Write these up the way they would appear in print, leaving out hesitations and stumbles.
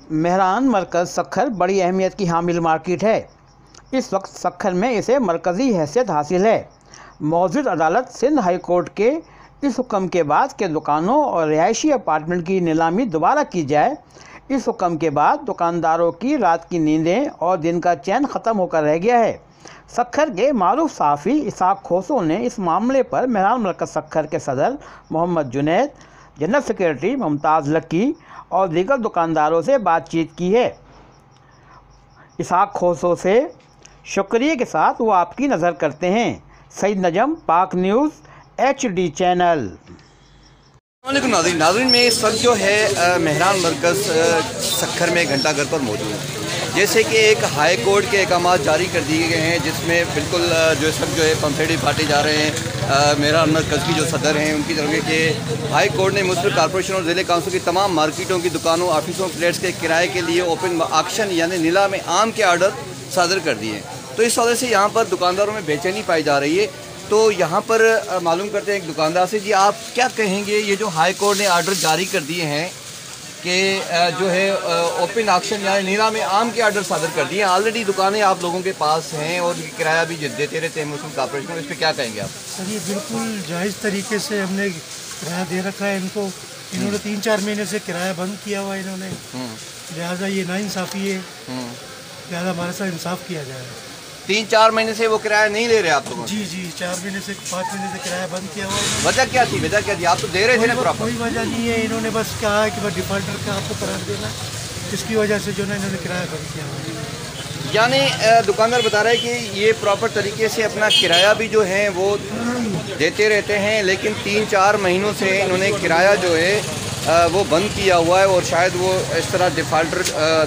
मेहरान मरकज़ सक्खर बड़ी अहमियत की हामिल मार्केट है। इस वक्त सक्खर में इसे मरकज़ी हैसियत हासिल है। मौजूद अदालत सिंध हाई कोर्ट के इस हुक्म के बाद कि दुकानों और रिहायशी अपार्टमेंट की नीलामी दोबारा की जाए, इस हुक्म के बाद दुकानदारों की रात की नींदें और दिन का चैन ख़त्म होकर रह गया है। सक्खर के मारूफ सहाफ़ी इसाक खोसो ने इस मामले पर मेहरान मरकज़ सक्खर के सदर मोहम्मद जुनैद, जनरल सेक्रेटरी मुमताज़ लकी और दीगर दुकानदारों से बातचीत की है। इसाक खोसो से शुक्रिया के साथ वो आपकी नज़र करते हैं। सईद नजम, पाक न्यूज़ HD चैनल। नाज़रीन में इस वक्त जो है मेहरान मरकज़ सक्खर में घंटाघर पर मौजूद है। जैसे कि एक हाई कोर्ट के अहकाम जारी कर दिए गए हैं, जिसमें बिल्कुल जो सब जो है पंफेड़ी फाटे जा रहे हैं। मेहरान मरकज़ की जो सदर हैं उनकी तरफ के हाई कोर्ट ने म्युनिसिपल कॉर्पोरेशन और ज़िले काउंसिल की तमाम मार्केटों की दुकानों, ऑफिसों, फ्लैट्स के किराए के लिए ओपन ऑक्शन यानी नीलामी आम के आर्डर सादर कर दिए। तो इस वजह से यहाँ पर दुकानदारों में बेचैनी पाई जा रही है। तो यहाँ पर मालूम करते हैं एक दुकानदार से, जी आप क्या कहेंगे, ये जो हाई कोर्ट ने आर्डर जारी कर दिए हैं कि जो है ओपन ऑक्शन यानी नीलामी आम के आर्डर सादर कर दिए। ऑलरेडी दुकानें आप लोगों के पास हैं और किराया भी देते रहते हैं म्युनिसिपल कॉर्पोरेशन को, इस पर क्या कहेंगे आप? सर ये बिल्कुल जायज़ तरीके से हमने किराया दे रखा है इनको। इन्होंने 3-4 महीने से किराया बंद किया हुआ है इन्होंने, लिहाजा ये नाइंसाफ़ी है, लिहाजा हमारे साथ इंसाफ किया जाए। 3-4 महीने से वो किराया नहीं ले रहे आप लोगों? जी 4 महीने से 5 महीने से किराया बंद किया हुआ है। वजह क्या थी? वजह क्या थी? आप तो दे रहे थे ना प्रॉपर। कोई वजह नहीं है, इन्होंने बस कहा है कि बस डिफॉल्टर का आपको करार देना, इसकी वजह से जो ना इन्होंने किराया बंद किया हुआ है। यानी दुकानदार बता रहे हैं कि ये प्रॉपर तरीके से अपना किराया भी जो है वो देते रहते हैं, लेकिन 3-4 महीनों से इन्होंने किराया जो है वो बंद किया हुआ है और शायद वो इस तरह डिफॉल्टर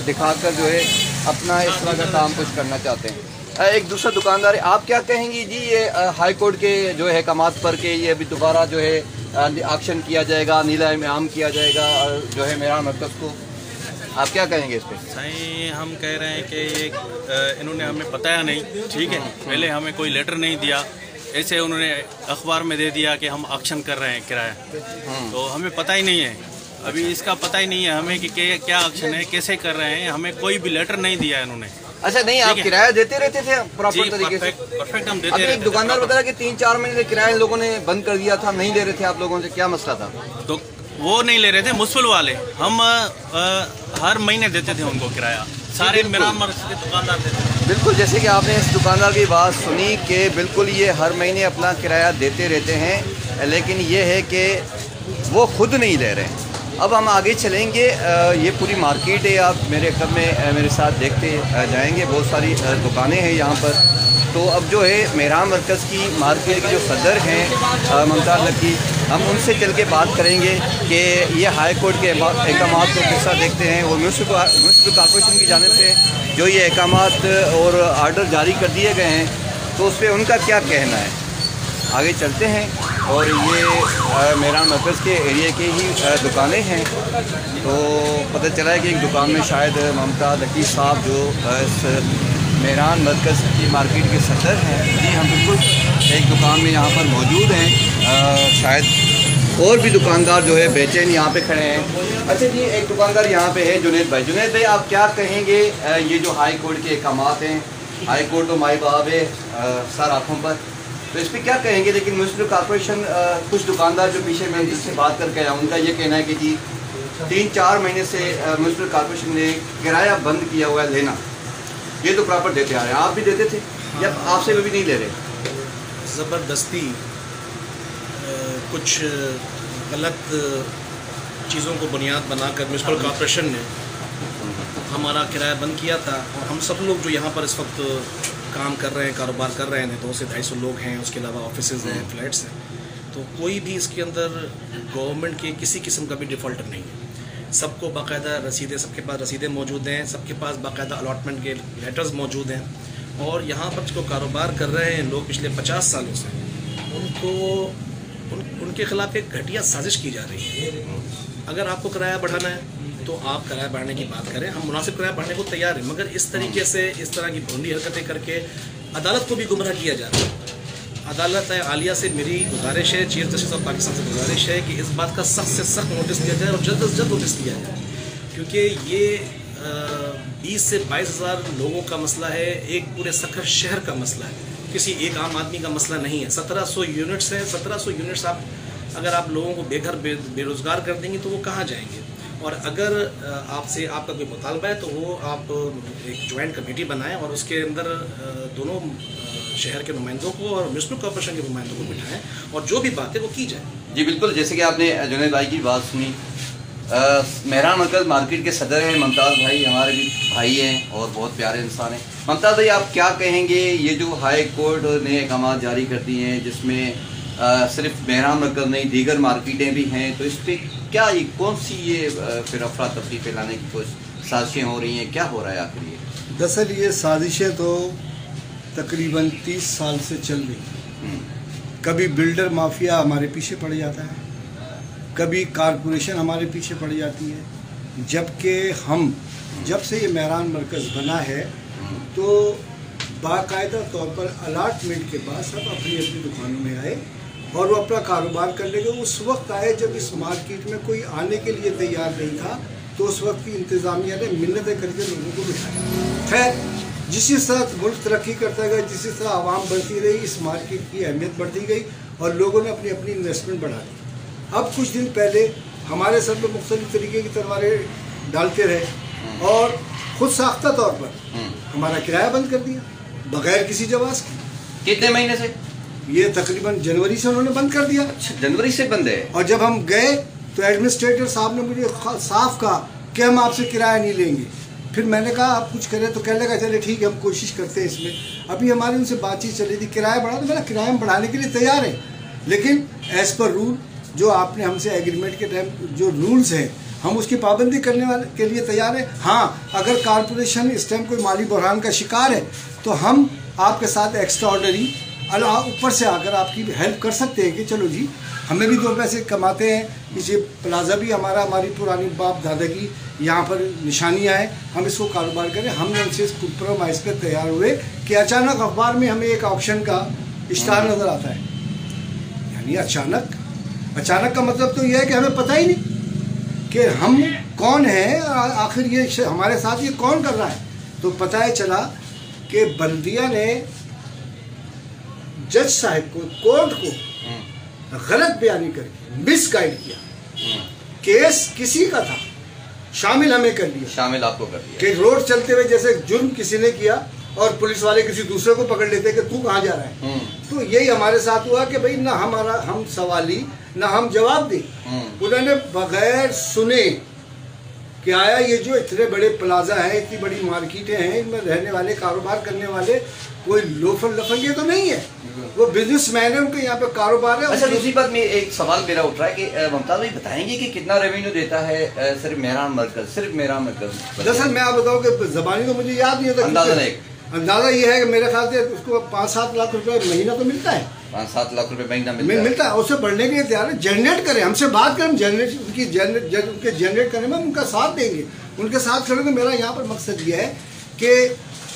दिखाकर जो है अपना इस तरह का काम कुछ करना चाहते हैं। एक दूसरा दुकानदार है, आप क्या कहेंगी जी ये हाई कोर्ट के जो है अहकामात पर के ये अभी दोबारा जो है ऑक्शन किया जाएगा, नीलामी आम किया जाएगा जो है मेहरान मरकज़ को, आप क्या कहेंगे इस पर? सही हम कह रहे हैं कि ये इन्होंने हमें बताया नहीं, ठीक है, पहले हमें कोई लेटर नहीं दिया, ऐसे उन्होंने अखबार में दे दिया कि हम ऑक्शन कर रहे हैं किराया, तो हमें पता ही नहीं है, अभी इसका पता ही नहीं है हमें कि क्या ऑक्शन है, कैसे कर रहे हैं, हमें कोई भी लेटर नहीं दिया इन्होंने। अच्छा नहीं, आप किराया देते रहते थे प्रॉपर तरीके से? परफेक्ट हम देते रहते। एक दुकानदार बता रहा कि 3-4 महीने से किराया इन लोगों ने बंद कर दिया था, नहीं ले रहे थे आप लोगों से, क्या मसला था? तो वो नहीं ले रहे थे म्युनिसिपल वाले, हम हर महीने देते थे उनको किराया, सारे मेहरान मरकज़ के दुकानदार देते थे। बिल्कुल, जैसे कि आपने इस दुकानदार की बात सुनी कि बिल्कुल ये हर महीने अपना किराया देते रहते हैं, लेकिन ये है कि वो खुद नहीं ले रहे हैं। अब हम आगे चलेंगे, ये पूरी मार्केट है, आप मेरे कब में मेरे साथ देखते जाएंगे, बहुत सारी दुकानें हैं यहाँ पर। तो अब जो है मेहरान मरकज़ की मार्केट की जो सदर हैं मुमताज़ लकी, हम उनसे चल के बात करेंगे कि ये हाई कोर्ट के अहकाम को किस देखते हैं और म्युनिसिपल कॉर्पोरेशन की जानिब से जो ये अहकाम और आर्डर जारी कर दिए गए हैं, तो उस पर उनका क्या कहना है। आगे चलते हैं और ये मेहरान मरकज़ के एरिया की ही दुकानें हैं। तो पता चला है कि एक दुकान में शायद मुमताज़ लकी साहब जो इस मेहरान मरकज़ की मार्केट के सदर हैं, जी हम बिल्कुल एक दुकान में यहाँ पर मौजूद हैं। शायद और भी दुकानदार जो है बेचैन यहाँ पे खड़े हैं। अच्छा जी, एक दुकानदार यहाँ पे है जुनैद भाई। जुनैद भाई, आप क्या कहेंगे, ये जो हाई कोर्ट के अहकाम हैं, हाई कोर्ट तो माई बाब है सर आँखों पर, तो इस पर क्या कहेंगे? लेकिन म्युनिसिपल कॉर्पोरेशन कुछ दुकानदार जो पीछे मैं जिससे बात करके आया, उनका ये कहना है कि जी 3-4 महीने से म्युनिसिपल कॉर्पोरेशन ने किराया बंद किया हुआ है लेना, ये तो प्रॉपर देते आ रहे हैं। आप भी देते थे या आपसे भी नहीं ले रहे? ज़बरदस्ती कुछ गलत चीज़ों को बुनियाद बनाकर म्युनिसिपल कॉर्पोरेशन ने हमारा किराया बंद किया था। और हम सब लोग जो यहाँ पर इस वक्त काम कर रहे हैं, कारोबार कर रहे हैं, 200 से 250 लोग हैं, उसके अलावा ऑफिसेज हैं, फ्लैट्स हैं, तो कोई भी इसके अंदर गवर्नमेंट के किसी किस्म का भी डिफ़ॉल्टर नहीं है। सबको बाकायदा रसीदें, सबके पास रसीदें मौजूद हैं, सबके पास बाकायदा अलॉटमेंट के लेटर्स मौजूद हैं। और यहाँ पर जो कारोबार कर रहे हैं लोग पिछले 50 सालों से, उनको उनके ख़िलाफ़ एक घटिया साजिश की जा रही है। अगर आपको किराया बढ़ाना है तो आप किराया बढ़ाने की बात करें, हम मुनासिब किराया बढ़ाने को तैयार हैं, मगर इस तरीके से इस तरह की भोंडी हरकतें करके अदालत को भी गुमराह किया जा रहा है। अदालत आलिया से मेरी गुजारिश है, चीफ जस्टिस ऑफ पाकिस्तान से गुजारिश है कि इस बात का सख्त से सख्त नोटिस दिया जाए और जल्द से जल्द नोटिस दिया जाए, क्योंकि ये 20 से 22,000 लोगों का मसला है, एक पूरे सखर शहर का मसला है, किसी एक आम आदमी का मसला नहीं है। 1700 यूनिट्स हैं, 1700 यूनिट्स अगर आप लोगों को बेघर बेरोज़गार कर देंगे तो वो कहाँ जाएंगे। और अगर आपसे आपका कोई मुतालबा है तो वो आप एक ज्वाइंट कमेटी बनाएं और उसके अंदर दोनों शहर के नुमाइंदों को और म्यूनसिपल कॉर्पोरेशन के नुमाइंदों को बिठाएं और जो भी बात है वो की जाए। जी बिल्कुल, जैसे कि आपने जुनैद भाई की बात सुनी। मेहरान मरकज़ मार्केट के सदर हैं मुमताज़ भाई, हमारे भी भाई हैं और बहुत प्यारे इंसान हैं। मुमताज़ भाई, आप क्या कहेंगे, ये जो हाई कोर्ट ने अहकाम जारी कर दिए हैं जिसमें सिर्फ मेहरान मरकज़ नहीं दीगर मार्केटें भी हैं, तो इस पर क्या ये कौन सी ये फिर अफरा तफरी फैलाने की कुछ साजिशें हो रही हैं, क्या हो रहा है आखिर ये? दरअसल ये साजिशें तो तकरीबन 30 साल से चल रही हैं। कभी बिल्डर माफिया हमारे पीछे पड़ जाता है, कभी कारपोरेशन हमारे पीछे पड़ जाती है, जबकि हम जब से ये मेहरान मरकज़ बना है तो बाकायदा तौर पर अलाटमेंट के बाद सब अपनी अपनी दुकानों में आए और वो अपना कारोबार कर लेंगे। उस वक्त आए जब इस मार्केट में कोई आने के लिए तैयार नहीं था, तो उस वक्त की इंतज़ामिया ने मिन्नतें करके लोगों को बिठाया। खैर, जिस तरह मुल्क तरक्की करता गया, जिस तरह आवाम बढ़ती रही, इस मार्केट की अहमियत बढ़ती गई और लोगों ने अपनी अपनी इन्वेस्टमेंट बढ़ा दी। अब कुछ दिन पहले हमारे सर पर मुख्तलिफ तरीके की तलवारें डालते रहे और खुद साख्ता तौर पर हमारा किराया बंद कर दिया बगैर किसी जवाब के। कितने महीने से? ये तकरीबन जनवरी से उन्होंने बंद कर दिया। अच्छा, जनवरी से बंद है। और जब हम गए तो एडमिनिस्ट्रेटर साहब ने मुझे साफ कहा कि हम आपसे किराया नहीं लेंगे। फिर मैंने कहा आप कुछ करें, तो कहने लगा चले ठीक है हम कोशिश करते हैं इसमें। अभी हमारी उनसे बातचीत चली थी किराया बढ़ा, तो मेरा किराया हम बढ़ाने के लिए तैयार है, लेकिन एज़ पर रूल जो आपने हमसे एग्रीमेंट के टाइम जो रूल्स हैं हम उसकी पाबंदी करने वाले के लिए तैयार है। हाँ, अगर कारपोरेशन इस टाइम कोई माली बहरान का शिकार है तो हम आपके साथ एक्स्ट्रा ऑर्डनरी ऊपर से आकर आपकी हेल्प कर सकते हैं कि चलो जी हमें भी 2 पैसे कमाते हैं, इसे प्लाजा भी हमारी पुरानी बाप दादा की यहाँ पर निशानियाँ हैं, हम इसको कारोबार करें। हमने उनसे कंप्रोमाइज़ पर तैयार हुए कि अचानक अखबार में हमें एक ऑप्शन का इश्तार नज़र आता है। यानी अचानक का मतलब तो यह है कि हमें पता ही नहीं कि हम कौन हैं, आखिर ये हमारे साथ ये कौन कर रहा है। तो पता है चला कि बल्दिया ने जज साहब को, कोर्ट को गलत बयानी करके मिसगाइड किया। केस किसी का था, शामिल हमें कर लिया, शामिल आपको कर दिया कि रोड चलते हुए जैसे जुर्म किसी ने किया और पुलिस वाले किसी दूसरे को पकड़ लेते कि तू कहाँ जा रहा है। तो यही हमारे साथ हुआ कि भाई ना हम सवाली ना हम जवाब दे। उन्होंने बगैर सुने कि आया ये जो इतने बड़े प्लाजा हैं, इतनी बड़ी मार्केटें हैं, इनमें रहने वाले कारोबार करने वाले कोई लोफर लफंगे तो नहीं है, वो बिजनेसमैन है, उनके यहाँ पे कारोबार है। अच्छा, दूसरी बात में एक सवाल मेरा उठ रहा है कि मुमताज़ भाई बताएंगे कि कितना रेवेन्यू देता है सिर्फ मेहरान मरकज़? दरअसल मैं आप बताऊँ कि ज़बानी तो मुझे याद नहीं होता, अंदाज़ा ये है कि मेरे ख्याल से उसको 5-7 लाख रुपए महीना तो मिलता है। 5-7 लाख रुपए महीना मिलता है। उससे बढ़ने के लिए तैयार है। जनरेट करें, हमसे बात करें, उनके जनरेट करने में उनका साथ देंगे, उनके साथ खड़े। मेरा यहाँ पर मकसद ये है कि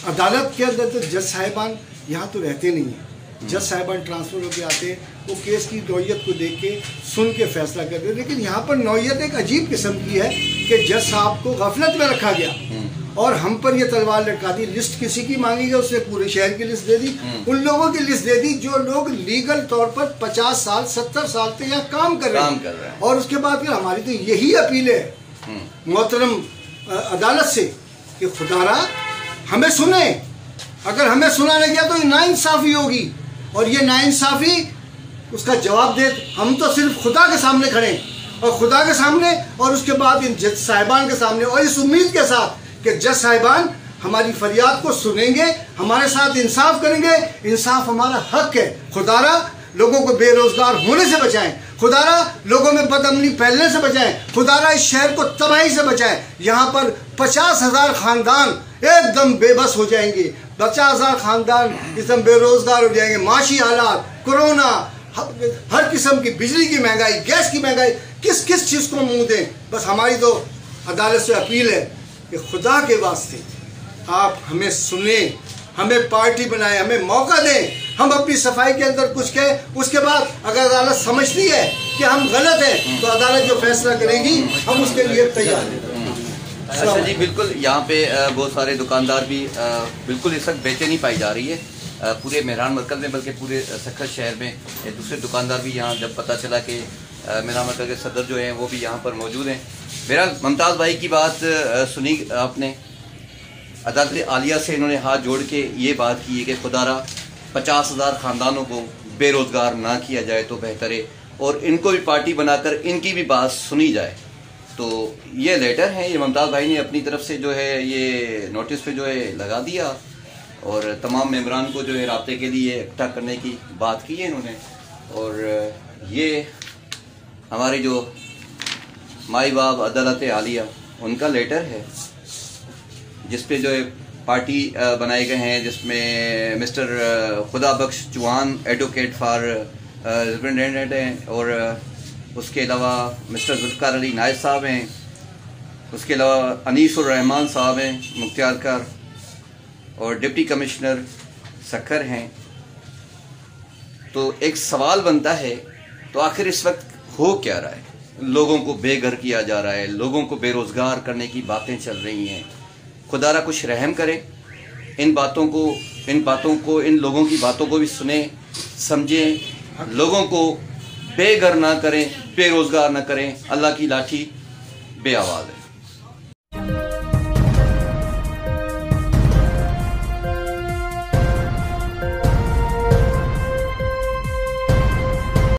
अदालत के अंदर तो जज साहिबान यहाँ तो रहते नहीं हैं। जज साहिबान ट्रांसफ़र होकर आते हैं, वो केस की नौयत को देख के सुन के फैसला करते हैं। लेकिन यहाँ पर नौयत एक अजीब किस्म की है कि जज साहब को गफलत में रखा गया और हम पर ये तलवार लटका दी। लिस्ट किसी की मांगी गई, उसने पूरे शहर की लिस्ट दे दी, उन लोगों की लिस्ट दे दी जो लोग लीगल तौर पर 50 साल 70 साल से यहाँ काम कर रहे हैं। और उसके बाद फिर हमारी तो यही अपील है मोहतरम अदालत से कि खुदारा हमें सुने। अगर हमें सुना नहीं गया तो ये नाइंसाफ़ी होगी और ये नाइंसाफ़ी उसका जवाब दे। हम तो सिर्फ खुदा के सामने खड़े हैं और खुदा के सामने और उसके बाद इन जज साहिबान के सामने, और इस उम्मीद के साथ कि जज साहिबान हमारी फरियाद को सुनेंगे, हमारे साथ इंसाफ करेंगे। इंसाफ हमारा हक है। खुदारा लोगों को बेरोजगार होने से बचाएं, खुदारा लोगों में बदअमनी फैलने से बचाएं, खुदारा इस शहर को तबाही से बचाएं। यहाँ पर 50,000 ख़ानदान एकदम बेबस हो जाएंगे, 50,000 ख़ानदान एकदम बेरोजगार हो जाएंगे। माशी हालात, कोरोना, हर किस्म की बिजली की महंगाई, गैस की महंगाई, किस किस चीज़ को मुँह दें। बस हमारी तो अदालत से अपील है कि खुदा के वास्ते आप हमें सुने, हमें पार्टी बनाएं, हमें मौका दें, हम अपनी सफाई के अंदर कुछ कहें। उसके बाद अगर अदालत समझती है कि हम गलत हैं तो अदालत जो फैसला करेगी हम उसके लिए तैयार हैं। अच्छा जी, बिल्कुल यहाँ पे बहुत सारे दुकानदार भी बिल्कुल इस वक्त बेचैनी पाई जा रही है पूरे मेहरान मरकज़ में, बल्कि पूरे सक्खर शहर में। दूसरे दुकानदार भी यहाँ जब पता चला कि मेहरान मरकज़ के सदर जो हैं वो भी यहाँ पर मौजूद हैं। मेरा मुमताज़ भाई की बात सुनी आपने, अदालत आलिया से इन्होंने हाथ जोड़ के ये बात की है कि खुदारा 50,000 ख़ानदानों को बेरोज़गार ना किया जाए तो बेहतर है, और इनको भी पार्टी बनाकर इनकी भी बात सुनी जाए। तो ये लेटर है, ये मुमताज़ भाई ने अपनी तरफ से जो है ये नोटिस पे जो है लगा दिया, और तमाम मेम्बरान को जो है राब्ते के लिए इकट्ठा करने की बात की है इन्होंने। और ये हमारे जो माई बाप अदालत आलिया उनका लेटर है, जिस पे जो है पार्टी बनाए गए हैं, जिसमें मिस्टर खुदा बख्श चौहान एडवोकेट फॉर रिप्रेजेंटेटिव हैं, और उसके अलावा मिस्टर जुल्फ़िकार अली नायब साहब हैं, उसके अलावा अनीसुर रहमान साहब हैं मुख्तियारकर, और डिप्टी कमिश्नर सक्खर हैं। तो एक सवाल बनता है, तो आखिर इस वक्त हो क्या रहा है? लोगों को बेघर किया जा रहा है, लोगों को बेरोज़गार करने की बातें चल रही हैं। खुदारा कुछ रहम करे, इन लोगों की बातों को भी सुने समझें, लोगों को बेघर ना करें, बेरोज़गार ना करें। अल्लाह की लाठी बेआवाज़ है।